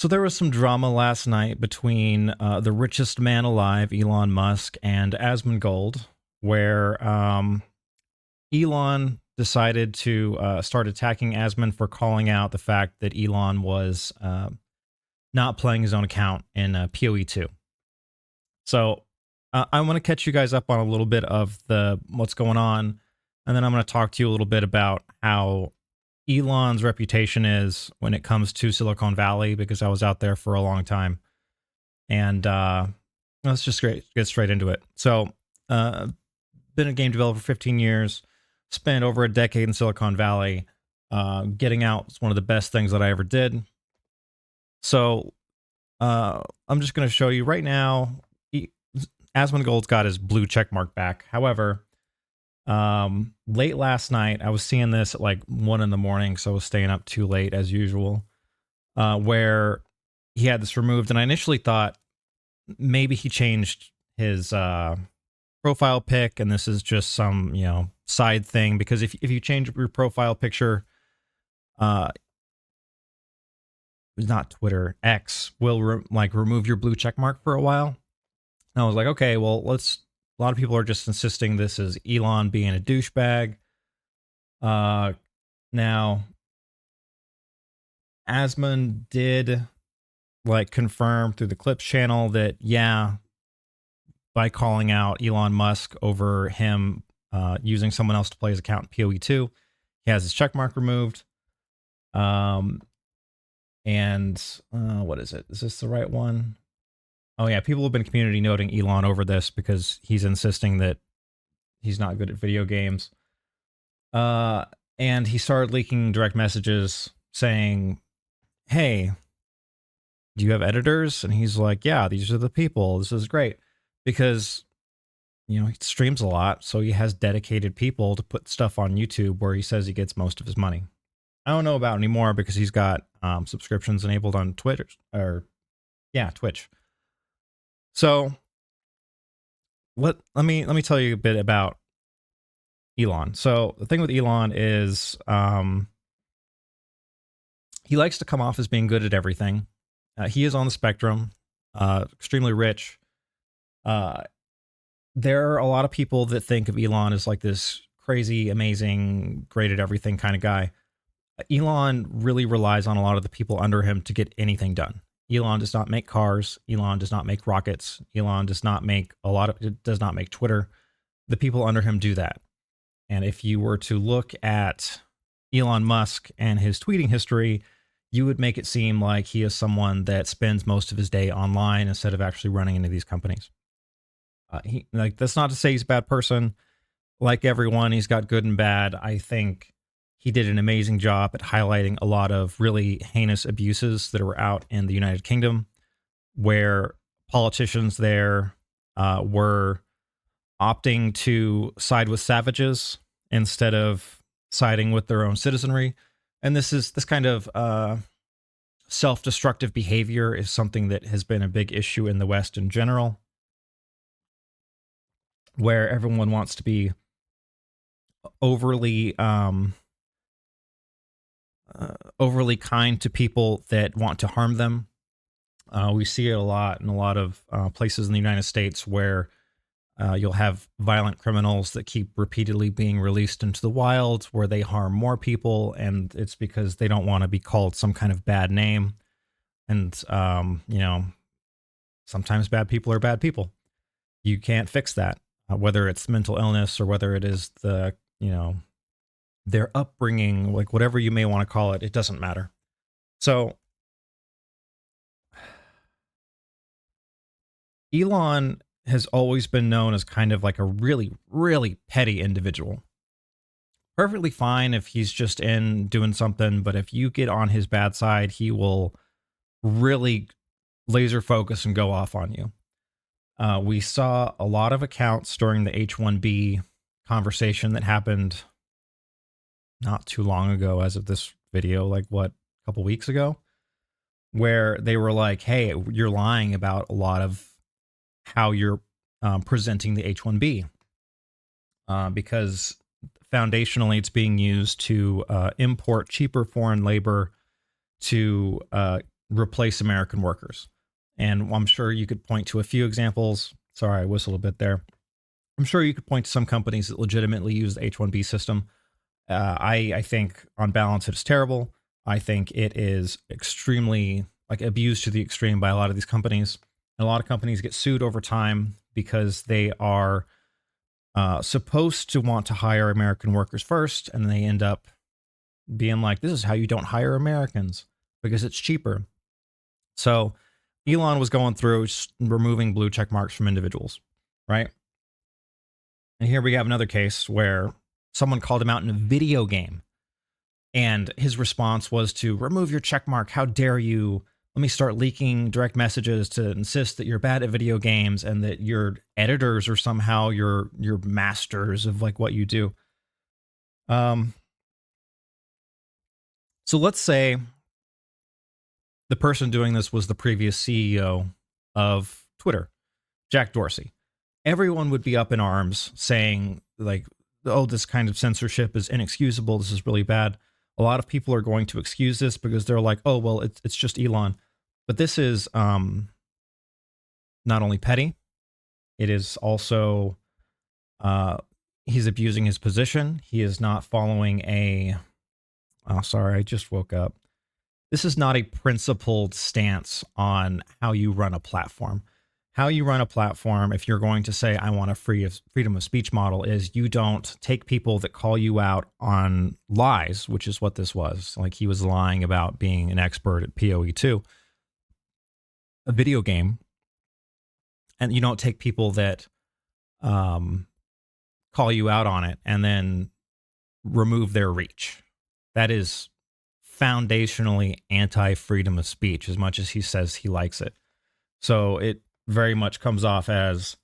So there was some drama last night between the richest man alive, Elon Musk, and Asmongold, where Elon decided to start attacking Asmon for calling out the fact that Elon was not playing his own account in PoE2. So I want to catch you guys up on a little bit of the what's going on, and then I'm going to talk to you a little bit about how Elon's reputation is when it comes to Silicon Valley, because I was out there for a long time. And let's just get straight into it. So, been a game developer for 15 years, spent over a decade in Silicon Valley. Getting out is one of the best things that I ever did. So, I'm just going to show you right now. Asmongold's got his blue check mark back. However, late last night, I was seeing this at like 1 in the morning, so I was staying up too late as usual, where he had this removed, and I initially thought maybe he changed his profile pic, and this is just some, side thing, because if you change your profile picture, not Twitter, X will remove your blue check mark for a while. And I was like, okay, well, a lot of people are just insisting this is Elon being a douchebag. Now, Asmon did confirm through the Clips channel that, yeah, by calling out Elon Musk over him using someone else to play his account in PoE2, he has his checkmark removed. And what is it? Is this the right one? Oh yeah, people have been community noting Elon over this because he's insisting that he's not good at video games. And he started leaking direct messages saying, hey, do you have editors? And he's like, yeah, these are the people. This is great. Because, he streams a lot, so he has dedicated people to put stuff on YouTube where he says he gets most of his money. I don't know about anymore because he's got subscriptions enabled on Twitter, Twitch. So let me tell you a bit about Elon. So the thing with Elon is he likes to come off as being good at everything. He is on the spectrum, extremely rich. There are a lot of people that think of Elon as like this crazy, amazing, great at everything kind of guy. Elon really relies on a lot of the people under him to get anything done. Elon does not make cars. Elon does not make rockets. Elon does not make Twitter. The people under him do that. And if you were to look at Elon Musk and his tweeting history, you would make it seem like he is someone that spends most of his day online instead of actually running into these companies. That's not to say he's a bad person. Like everyone, he's got good and bad. I think he did an amazing job at highlighting a lot of really heinous abuses that were out in the United Kingdom, where politicians there were opting to side with savages instead of siding with their own citizenry. And this kind of self-destructive behavior is something that has been a big issue in the West in general, where everyone wants to be overly kind to people that want to harm them. We see it a lot in a lot of places in the United States where you'll have violent criminals that keep repeatedly being released into the wild where they harm more people, and it's because they don't want to be called some kind of bad name. And, sometimes bad people are bad people. You can't fix that, whether it's mental illness or whether it is their upbringing, like whatever you may want to call it, it doesn't matter. So Elon has always been known as kind of like a really, really petty individual. Perfectly fine if he's just in doing something, but if you get on his bad side, he will really laser focus and go off on you. We saw a lot of accounts during the H1B conversation that happened not too long ago as of this video, a couple weeks ago, where they were like, hey, you're lying about a lot of how you're presenting the H1B, because foundationally it's being used to import cheaper foreign labor to replace American workers. And I'm sure you could point to a few examples. Sorry, I whistled a bit there. I'm sure you could point to some companies that legitimately use the H-1B system. I think on balance it's terrible. I think it is extremely like abused to the extreme by a lot of these companies. And a lot of companies get sued over time because they are supposed to want to hire American workers first, and they end up being like, this is how you don't hire Americans because it's cheaper. So Elon was going through removing blue check marks from individuals, right? And here we have another case where someone called him out in a video game, and his response was to remove your check mark. How dare you? Let me start leaking direct messages to insist that you're bad at video games and that your editors are somehow your masters of like what you do. So let's say the person doing this was the previous CEO of Twitter, Jack Dorsey. Everyone would be up in arms saying like, oh, this kind of censorship is inexcusable. This is really bad. A lot of people are going to excuse this because they're like, oh, well, it's just Elon. But this is not only petty, it is also he's abusing his position. He is not following a, oh, sorry, I just woke up. This is not a principled stance on how you run a platform. How you run a platform, if you're going to say, I want a freedom of speech model, is you don't take people that call you out on lies, which is what this was. Like he was lying about being an expert at PoE2, a video game. And you don't take people that call you out on it and then remove their reach. That is foundationally anti-freedom of speech, as much as he says he likes it. So it very much comes off as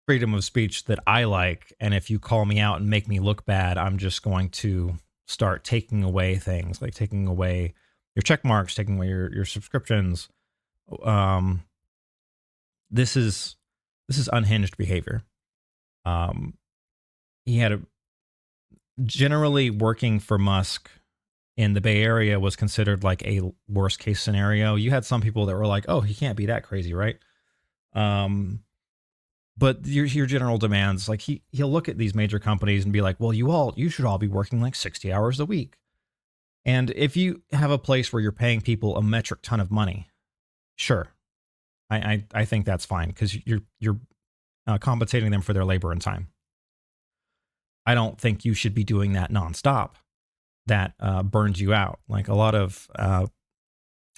freedom of speech that I like, and if you call me out and make me look bad, I'm just going to start taking away things, like taking away your check marks, taking away your subscriptions. This is unhinged behavior. He had a generally working for Musk in the Bay Area was considered like a worst case scenario. You had some people that were like, oh, he can't be that crazy, right? But your general demands, like he'll look at these major companies and be like, well, you should all be working like 60 hours a week. And if you have a place where you're paying people a metric ton of money, sure. I think that's fine because you're compensating them for their labor and time. I don't think you should be doing that nonstop. That burns you out. Like a lot of, I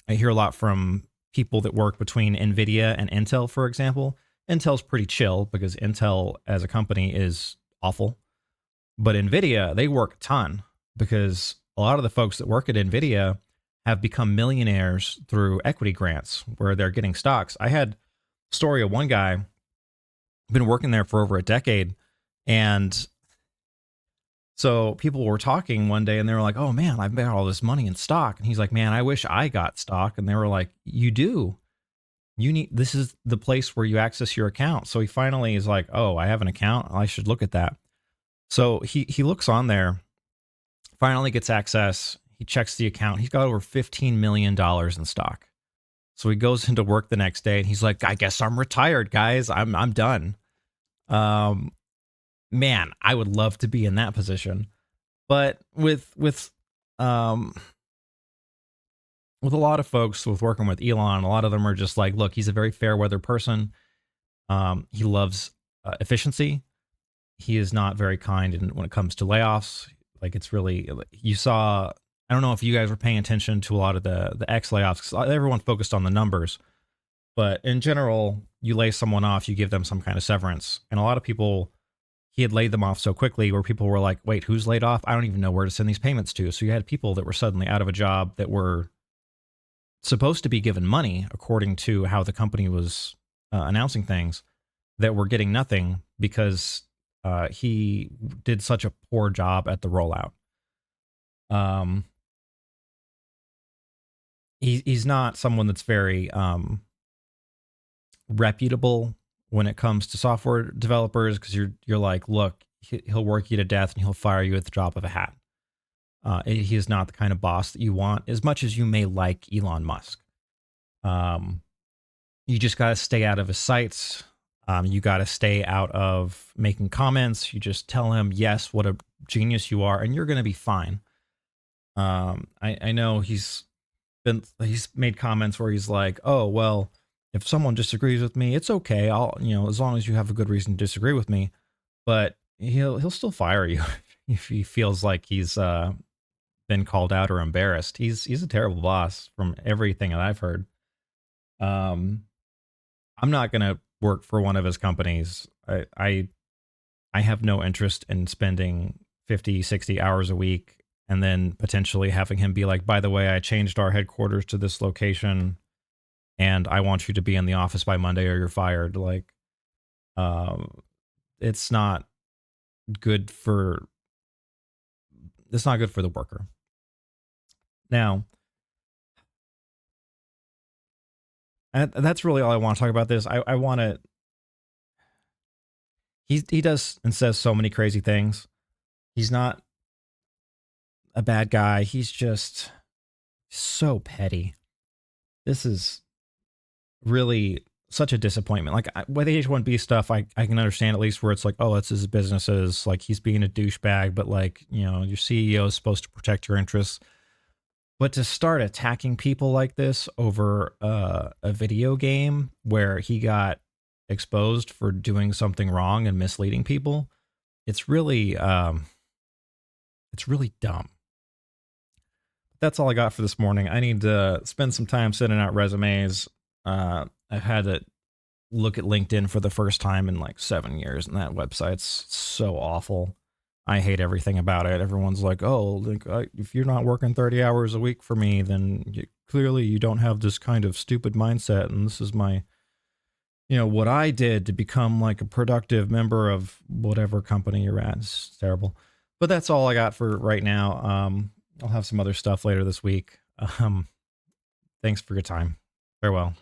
hear a lot from people that work between NVIDIA and Intel, for example. Intel's pretty chill because Intel as a company is awful. But NVIDIA, they work a ton because a lot of the folks that work at NVIDIA have become millionaires through equity grants where they're getting stocks. I had a story of one guy been working there for over a decade, and so people were talking one day and they were like, oh man, I've got all this money in stock. And he's like, man, I wish I got stock. And they were like, you do. This is the place where you access your account. So he finally is like, oh, I have an account. I should look at that. So he looks on there, finally gets access. He checks the account. He's got over $15 million in stock. So he goes into work the next day and he's like, I guess I'm retired, guys. I'm done. Man, I would love to be in that position. But with a lot of folks with working with Elon, a lot of them are just like, look, he's a very fair weather person. He loves efficiency. He is not very kind when it comes to layoffs. Like it's really, you saw, I don't know if you guys were paying attention to a lot of the X layoffs, because everyone focused on the numbers. But in general, you lay someone off, you give them some kind of severance. And a lot of people, he had laid them off so quickly where people were like, wait, who's laid off? I don't even know where to send these payments to. So you had people that were suddenly out of a job that were supposed to be given money according to how the company was announcing things, that were getting nothing because he did such a poor job at the rollout. He's not someone that's very reputable when it comes to software developers, because you're like, look, he'll work you to death and he'll fire you at the drop of a hat. He is not the kind of boss that you want, as much as you may like Elon Musk. Um, you just got to stay out of his sights. You got to stay out of making comments. You just tell him, yes, what a genius you are, and you're going to be fine. I know he's made comments where he's like, oh, well, if someone disagrees with me, it's okay. I'll, as long as you have a good reason to disagree with me, but he'll still fire you if he feels like he's been called out or embarrassed. He's a terrible boss from everything that I've heard. Um, I'm not gonna work for one of his companies. I have no interest in spending 50, 60 hours a week and then potentially having him be like, by the way, I changed our headquarters to this location and I want you to be in the office by Monday or you're fired. Like, um, it's not good for the worker. Now, and that's really all I want to talk about this. I want to. He does and says so many crazy things. He's not a bad guy. He's just so petty. This is really such a disappointment. Like with the H1B stuff, I can understand at least where it's like, oh, it's his businesses. Like he's being a douchebag, but like, your CEO is supposed to protect your interests. But to start attacking people like this over a video game where he got exposed for doing something wrong and misleading people, it's really dumb. That's all I got for this morning. I need to spend some time sending out resumes. I've had to look at LinkedIn for the first time in like 7 years, and that website's so awful. I hate everything about it. Everyone's like, oh, like, if you're not working 30 hours a week for me, then clearly you don't have this kind of stupid mindset. And this is my, what I did to become like a productive member of whatever company you're at. It's terrible. But that's all I got for right now. I'll have some other stuff later this week. Thanks for your time. Farewell.